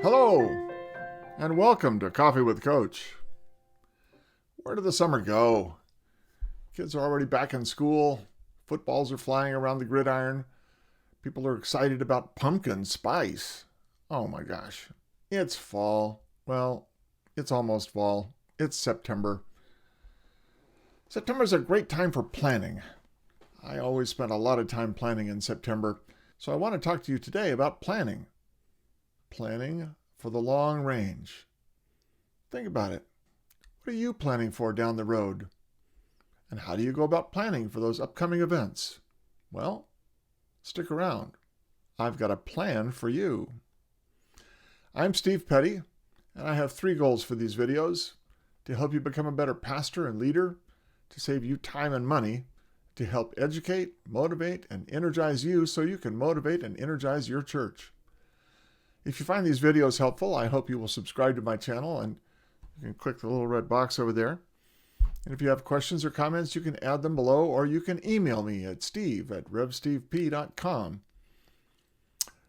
Hello, and welcome to Coffee with Coach. Where did the summer go? Kids are already back in school. Footballs are flying around the gridiron. People are excited about pumpkin spice. Oh my gosh. It's fall. Well, it's almost fall. It's September. September is a great time for planning. I always spend a lot of time planning in September. So I want to talk to you today about planning. Planning for the long range. Think about it. What are you planning for down the road? And how do you go about planning for those upcoming events? Well, stick around. I've got a plan for you. I'm Steve Petty, and I have 3 goals for these videos: to help you become a better pastor and leader, to save you time and money, to help educate, motivate, and energize you so you can motivate and energize your church. If you find these videos helpful, I hope you will subscribe to my channel, and you can click the little red box over there. And if you have questions or comments, you can add them below, or you can email me at steve@revstevep.com.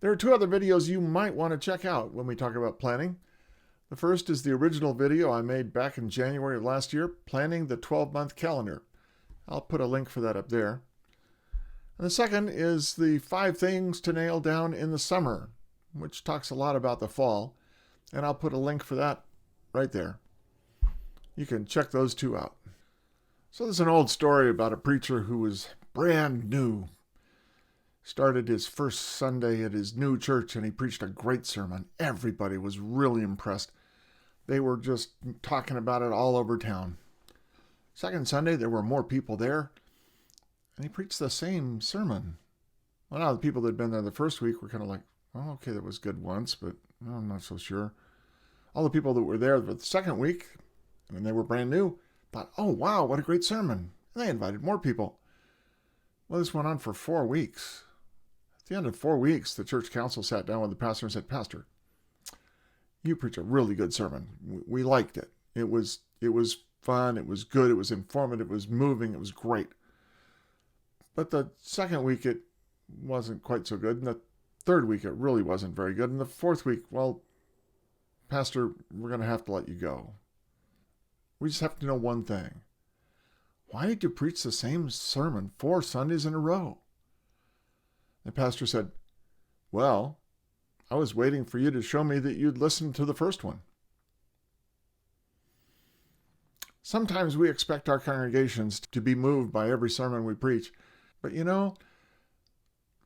There are 2 other videos you might want to check out when we talk about planning. The first is the original video I made back in January of last year, planning the 12-month calendar. I'll put a link for that up there. And the second is the 5 things to nail down in the summer, which talks a lot about the fall, and I'll put a link for that right there. You can check those 2 out. So there's an old story about a preacher who was brand new. Started his first Sunday at his new church, and he preached a great sermon. Everybody was really impressed. They were just talking about it all over town. Second Sunday, there were more people there, and he preached the same sermon. Well, now the people that had been there the first week were kind of like, oh, okay, that was good once, but I'm not so sure. All the people that were there the second week, when they were brand new, thought, oh, wow, what a great sermon. And they invited more people. Well, this went on for 4 weeks. At the end of 4 weeks, the church council sat down with the pastor and said, Pastor, you preach a really good sermon. We liked it. It was fun. It was good. It was informative. It was moving. It was great. But the second week, it wasn't quite so good. And the third week, it really wasn't very good. And the fourth week, well, Pastor, we're going to have to let you go. We just have to know one thing. Why did you preach the same sermon 4 Sundays in a row? The pastor said, well, I was waiting for you to show me that you'd listened to the first one. Sometimes we expect our congregations to be moved by every sermon we preach, but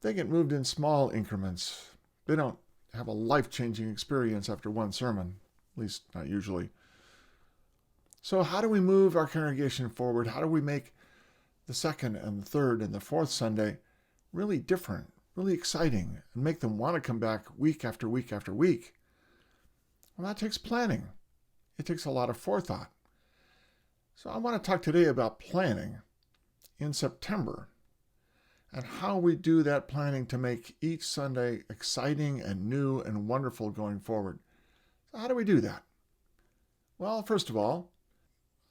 they get moved in small increments. They don't have a life-changing experience after one sermon, at least not usually. So how do we move our congregation forward? How do we make the second and the third and the fourth Sunday really different, really exciting, and make them want to come back week after week after week? Well, that takes planning. It takes a lot of forethought. So I want to talk today about planning in September and how we do that planning to make each Sunday exciting and new and wonderful going forward. So how do we do that? Well, first of all,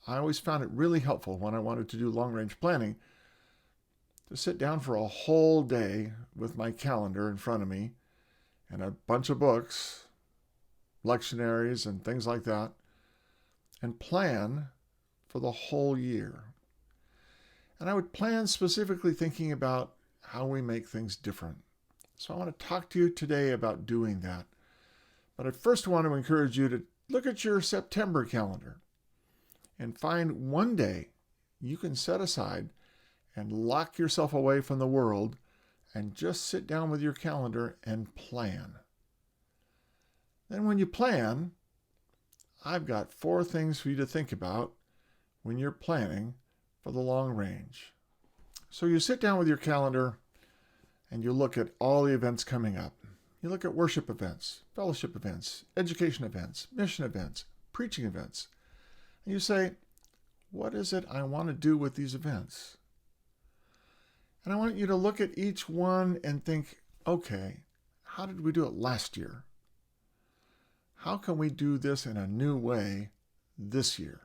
I always found it really helpful when I wanted to do long-range planning to sit down for a whole day with my calendar in front of me and a bunch of books, lectionaries, and things like that, and plan for the whole year. And I would plan specifically thinking about how we make things different. So I want to talk to you today about doing that. But I first want to encourage you to look at your September calendar and find one day you can set aside and lock yourself away from the world and just sit down with your calendar and plan. Then when you plan, I've got 4 things for you to think about when you're planning for the long range. So you sit down with your calendar and you look at all the events coming up. You look at worship events, fellowship events, education events, mission events, preaching events. And you say, what is it I want to do with these events? And I want you to look at each one and think, okay, how did we do it last year? How can we do this in a new way this year?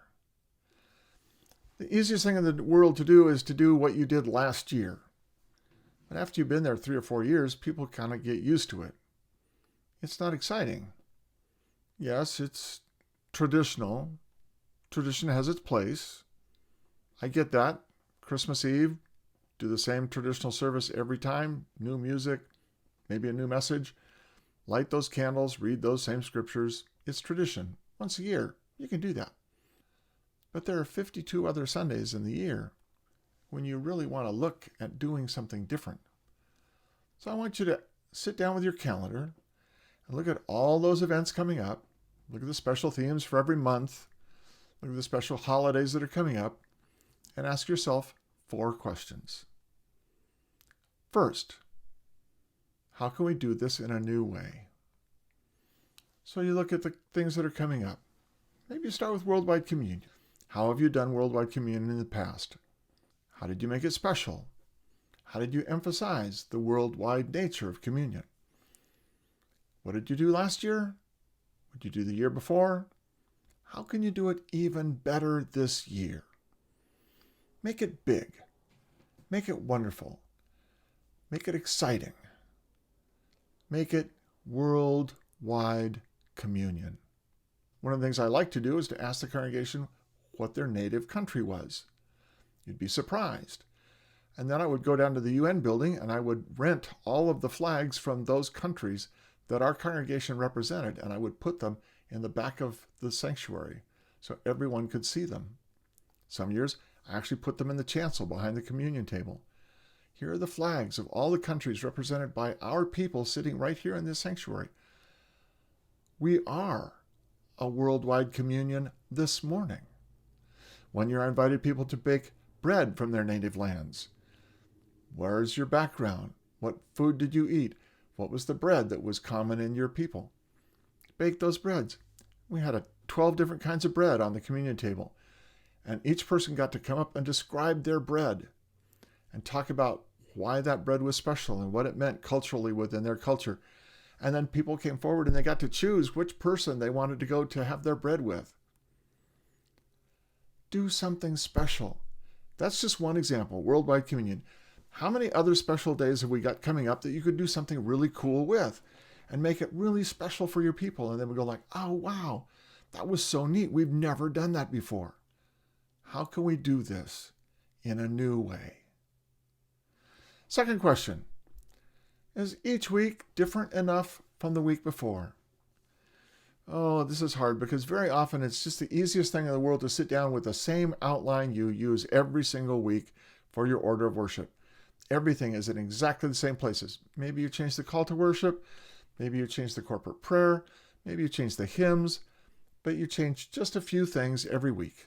The easiest thing in the world to do is to do what you did last year. But after you've been there 3 or 4 years, people kind of get used to it. It's not exciting. Yes, it's traditional. Tradition has its place. I get that. Christmas Eve, do the same traditional service every time, new music, maybe a new message. Light those candles, read those same scriptures. It's tradition. Once a year, you can do that. But there are 52 other Sundays in the year when you really want to look at doing something different. So I want you to sit down with your calendar and look at all those events coming up. Look at the special themes for every month. Look at the special holidays that are coming up and ask yourself 4 questions. First, how can we do this in a new way? So you look at the things that are coming up. Maybe you start with Worldwide Communion. How have you done Worldwide Communion in the past? How did you make it special? How did you emphasize the worldwide nature of communion? What did you do last year? What did you do the year before? How can you do it even better this year? Make it big. Make it wonderful. Make it exciting. Make it worldwide communion. One of the things I like to do is to ask the congregation what their native country was. You'd be surprised. And then I would go down to the UN building and I would rent all of the flags from those countries that our congregation represented, and I would put them in the back of the sanctuary so everyone could see them. Some years, I actually put them in the chancel behind the communion table. Here are the flags of all the countries represented by our people sitting right here in this sanctuary. We are a worldwide communion this morning. One year I invited people to bake bread from their native lands. Where's your background? What food did you eat? What was the bread that was common in your people? Bake those breads. We had 12 different kinds of bread on the communion table. And each person got to come up and describe their bread and talk about why that bread was special and what it meant culturally within their culture. And then people came forward and they got to choose which person they wanted to go to have their bread with. Do something special. That's just one example, Worldwide Communion. How many other special days have we got coming up that you could do something really cool with and make it really special for your people? And then we go like, oh, wow, that was so neat. We've never done that before. How can we do this in a new way? Second question, is each week different enough from the week before? Oh, this is hard because very often it's just the easiest thing in the world to sit down with the same outline you use every single week for your order of worship. Everything is in exactly the same places. Maybe you change the call to worship. Maybe you change the corporate prayer. Maybe you change the hymns. But you change just a few things every week.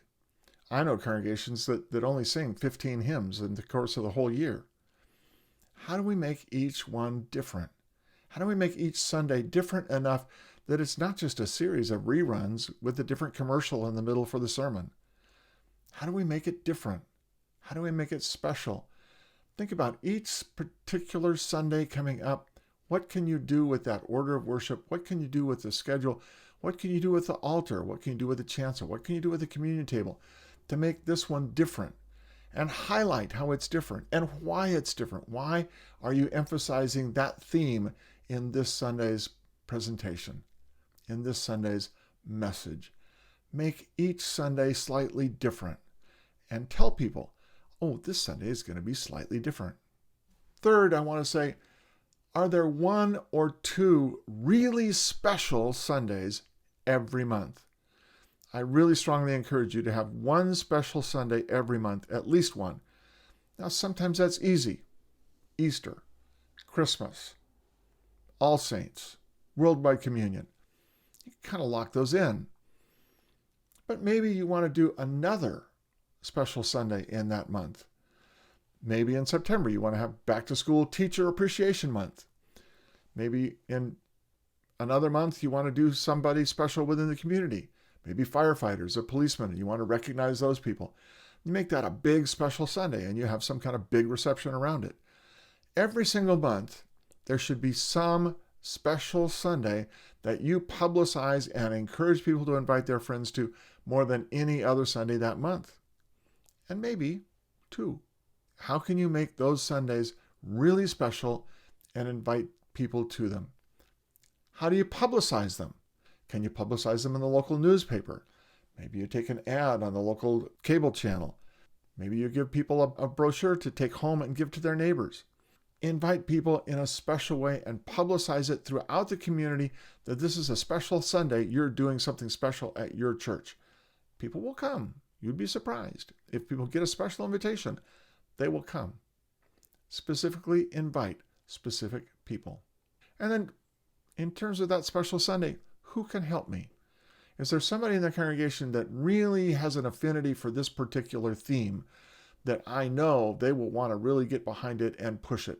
I know congregations that only sing 15 hymns in the course of the whole year. How do we make each one different? How do we make each Sunday different enough that it's not just a series of reruns with a different commercial in the middle for the sermon? How do we make it different? How do we make it special? Think about each particular Sunday coming up. What can you do with that order of worship? What can you do with the schedule? What can you do with the altar? What can you do with the chancel? What can you do with the communion table to make this one different? And highlight how it's different and why it's different. Why are you emphasizing that theme in this Sunday's presentation, in this Sunday's message? Make each Sunday slightly different and tell people, oh, this Sunday is going to be slightly different. Third, I want to say, are there 1 or 2 really special Sundays every month? I really strongly encourage you to have one special Sunday every month, at least one. Now, sometimes that's easy. Easter, Christmas, All Saints, Worldwide Communion. You can kind of lock those in. But maybe you want to do another special Sunday in that month. Maybe in September you want to have Back to School Teacher Appreciation Month. Maybe in another month you want to do somebody special within the community. Maybe firefighters or policemen, and you want to recognize those people. You make that a big special Sunday and you have some kind of big reception around it. Every single month, there should be some special Sunday that you publicize and encourage people to invite their friends to more than any other Sunday that month. And maybe 2. How can you make those Sundays really special and invite people to them? How do you publicize them? Can you publicize them in the local newspaper? Maybe you take an ad on the local cable channel. Maybe you give people a brochure to take home and give to their neighbors. Invite people in a special way and publicize it throughout the community that this is a special Sunday. You're doing something special at your church. People will come. You'd be surprised. If people get a special invitation, they will come. Specifically invite specific people. And then in terms of that special Sunday, who can help me? Is there somebody in the congregation that really has an affinity for this particular theme that I know they will want to really get behind it and push it?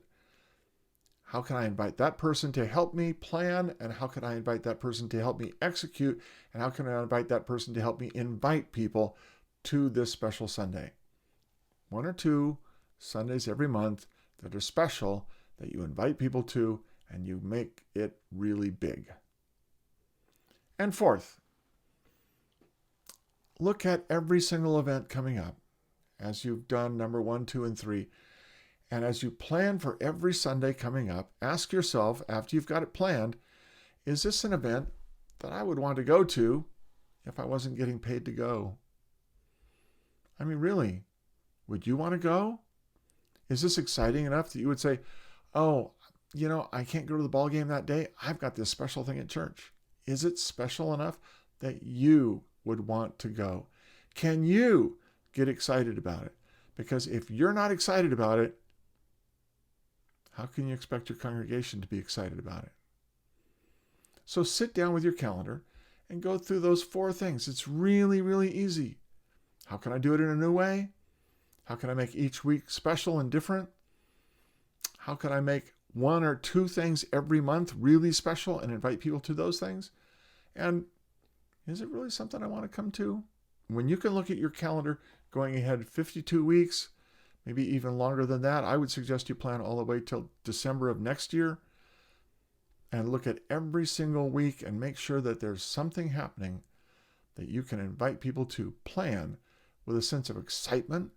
How can I invite that person to help me plan? And how can I invite that person to help me execute? And how can I invite that person to help me invite people to this special Sunday? 1 or 2 Sundays every month that are special, that you invite people to, and you make it really big. And fourth, look at every single event coming up as you've done number 1, 2, and 3. And as you plan for every Sunday coming up, ask yourself, after you've got it planned, is this an event that I would want to go to if I wasn't getting paid to go? I mean, really, would you want to go? Is this exciting enough that you would say, oh, I can't go to the ball game that day. I've got this special thing at church. Is it special enough that you would want to go? Can you get excited about it? Because if you're not excited about it, how can you expect your congregation to be excited about it? So sit down with your calendar and go through those 4 things. It's really, really easy. How can I do it in a new way? How can I make each week special and different? How can I make 1 or 2 things every month really special and invite people to those things? And is it really something I want to come to? When you can look at your calendar going ahead 52 weeks, maybe even longer than that, I would suggest you plan all the way till December of next year and look at every single week and make sure that there's something happening that you can invite people to. Plan with a sense of excitement,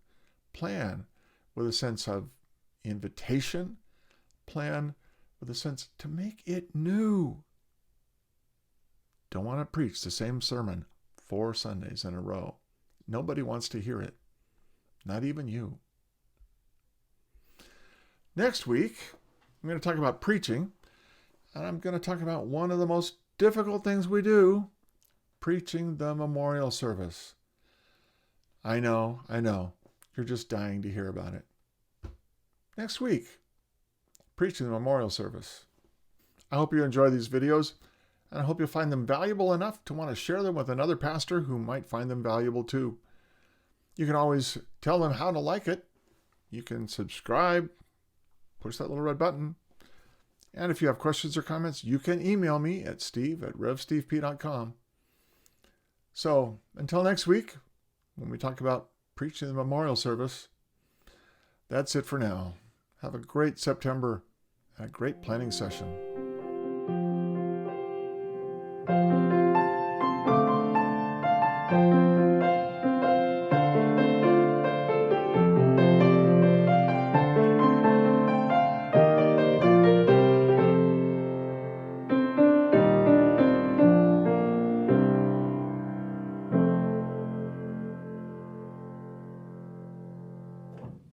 plan with a sense of invitation, plan with a sense to make it new. Don't want to preach the same sermon 4 Sundays in a row. Nobody wants to hear it. Not even you. Next week, I'm going to talk about preaching, and I'm going to talk about one of the most difficult things we do, preaching the memorial service. I know. You're just dying to hear about it. Next week, preaching the memorial service. I hope you enjoy these videos, and I hope you'll find them valuable enough to want to share them with another pastor who might find them valuable too. You can always tell them how to like it. You can subscribe, push that little red button. And if you have questions or comments, you can email me at steve@revstevep.com. So until next week, when we talk about preaching the memorial service, that's it for now. Have a great September and a great planning session.